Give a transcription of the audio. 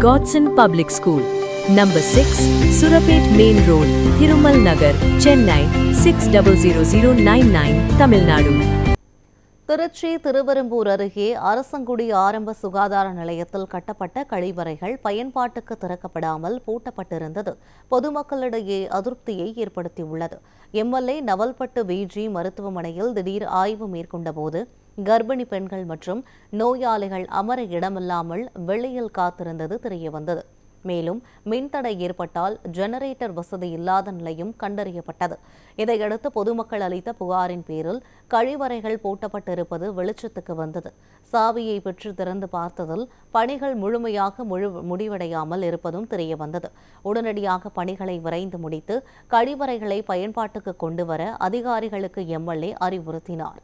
Godson Public School, Number 6, Surapet Main Road, Thirumal Nagar, Chennai 600099, Tamil Nadu. Trichy Thiruverumbur அருகே அரசங்குடி ஆரம்ப சுகாதார நிலையத்தில் கட்டப்பட்ட கழிவறைகள் பயன்பாட்டுக்கு திறக்கப்படாமல் பூட்டப்பட்டிருந்தது பொதுமக்களிடையே அதிருப்தியை ஏற்படுத்தியுள்ளது. எம்எல்ஏ நவல்பட்டு விஜி மருத்துவமனையில் திடீர் ஆய்வு மேற்கொண்டபோது கர்ப்பிணி பெண்கள் மற்றும் நோயாளிகள் அமர இடமில்லாமல் வெளியில் காத்திருந்தது தெரியவந்தது. மேலும் மின்தடை ஏற்பட்டால் ஜெனரேட்டர் வசதி இல்லாத நிலையும் கண்டறியப்பட்டது. இதையடுத்து பொதுமக்கள் அளித்த புகாரின் பேரில் கழிவறைகள் பூட்டப்பட்டிருப்பது வெளிச்சத்துக்கு வந்தது. சாவியை பெற்று திறந்து பார்த்ததில் பணிகள் முழுமையாக முடிவடையாமல் இருப்பதும் தெரியவந்தது. உடனடியாக பணிகளை விரைந்து முடித்து கழிவறைகளை பயன்பாட்டுக்கு கொண்டுவர அதிகாரிகளுக்கு எம்எல்ஏ அறிவுறுத்தினார்.